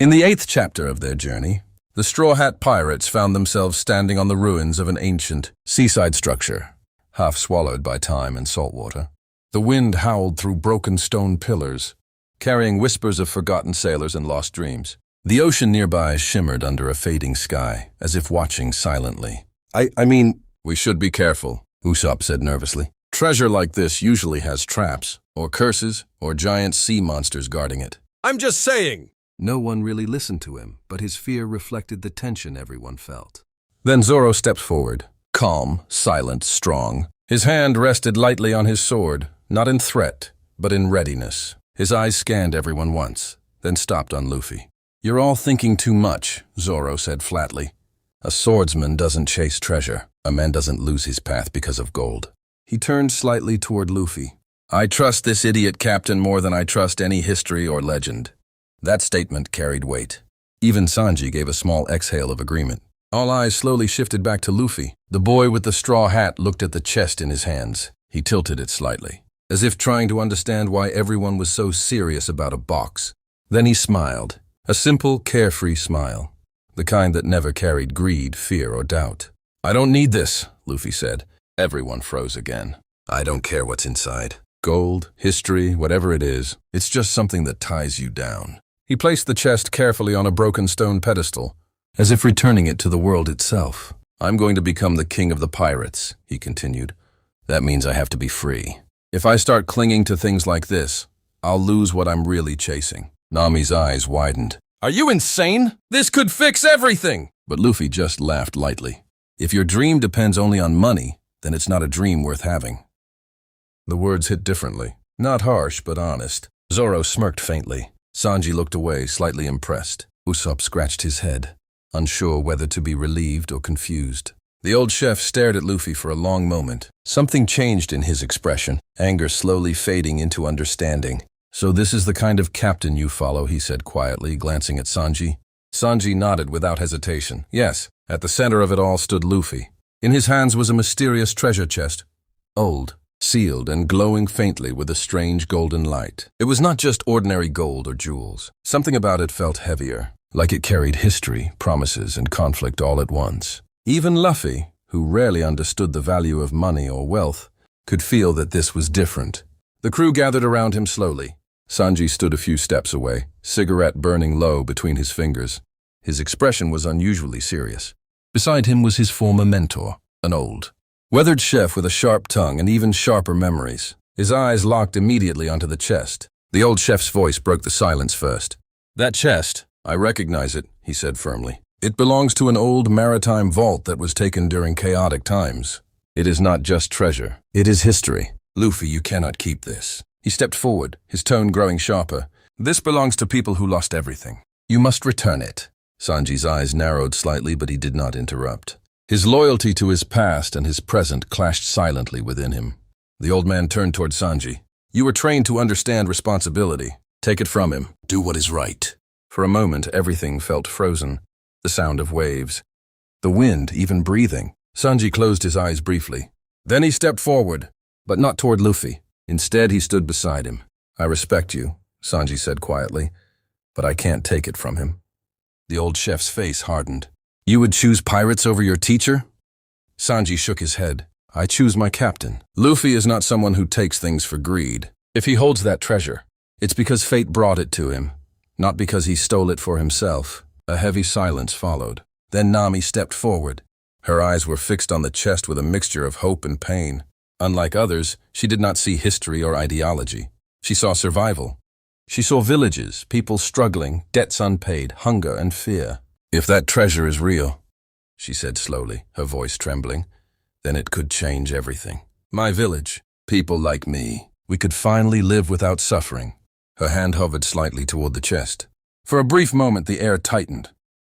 In the 8th chapter of their journey, the Straw Hat Pirates found themselves standing on the ruins of an ancient seaside structure, half swallowed by time and salt water. The wind howled through broken stone pillars, carrying whispers of forgotten sailors and lost dreams. The ocean nearby shimmered under a fading sky, as if watching silently. I mean, we should be careful, Usopp said nervously. Treasure like this usually has traps, or curses, or giant sea monsters guarding it. I'm just saying! No one really listened to him, but his fear reflected the tension everyone felt. Then Zoro stepped forward, calm, silent, strong. His hand rested lightly on his sword, not in threat, but in readiness. His eyes scanned everyone once, then stopped on Luffy. You're all thinking too much, Zoro said flatly. A swordsman doesn't chase treasure. A man doesn't lose his path because of gold. He turned slightly toward Luffy. I trust this idiot captain more than I trust any history or legend. That statement carried weight. Even Sanji gave a small exhale of agreement. All eyes slowly shifted back to Luffy. The boy with the straw hat looked at the chest in his hands. He tilted it slightly, as if trying to understand why everyone was so serious about a box. Then he smiled, a simple, carefree smile, the kind that never carried greed, fear, or doubt. I don't need this, Luffy said. Everyone froze again. I don't care what's inside. Gold, history, whatever it is, it's just something that ties you down. He placed the chest carefully on a broken stone pedestal, as if returning it to the world itself. I'm going to become the king of the pirates, he continued. That means I have to be free. If I start clinging to things like this, I'll lose what I'm really chasing. Nami's eyes widened. Are you insane? This could fix everything! But Luffy just laughed lightly. If your dream depends only on money, then it's not a dream worth having. The words hit differently. Not harsh, but honest. Zoro smirked faintly. Sanji looked away, slightly impressed. Usopp scratched his head, unsure whether to be relieved or confused. The old chef stared at Luffy for a long moment. Something changed in his expression, anger slowly fading into understanding. So this is the kind of captain you follow, he said quietly, glancing at Sanji. Sanji nodded without hesitation. Yes, at the center of it all stood Luffy. In his hands was a mysterious treasure chest, old, sealed and glowing faintly with a strange golden light. It was not just ordinary gold or jewels. Something about it felt heavier, like it carried history, promises, and conflict all at once. Even Luffy, who rarely understood the value of money or wealth, could feel that this was different. The crew gathered around him slowly. Sanji stood a few steps away, cigarette burning low between his fingers. His expression was unusually serious. Beside him was his former mentor, an old, weathered chef with a sharp tongue and even sharper memories. His eyes locked immediately onto the chest. The old chef's voice broke the silence first. That chest, I recognize it, he said firmly. It belongs to an old maritime vault that was taken during chaotic times. It is not just treasure. It is history. Luffy, you cannot keep this. He stepped forward, his tone growing sharper. This belongs to people who lost everything. You must return it. Sanji's eyes narrowed slightly, but he did not interrupt. His loyalty to his past and his present clashed silently within him. The old man turned toward Sanji. You were trained to understand responsibility. Take it from him. Do what is right. For a moment, everything felt frozen. The sound of waves. The wind, even breathing. Sanji closed his eyes briefly. Then he stepped forward, but not toward Luffy. Instead, he stood beside him. I respect you, Sanji said quietly, but I can't take it from him. The old chef's face hardened. You would choose pirates over your teacher? Sanji shook his head. I choose my captain. Luffy is not someone who takes things for greed. If he holds that treasure, it's because fate brought it to him, not because he stole it for himself. A heavy silence followed. Then Nami stepped forward. Her eyes were fixed on the chest with a mixture of hope and pain. Unlike others, she did not see history or ideology. She saw survival. She saw villages, people struggling, debts unpaid, hunger and fear. If that treasure is real, she said slowly, her voice trembling, then it could change everything. My village, people like me, we could finally live without suffering. Her hand hovered slightly toward the chest. For a brief moment, the air tightened.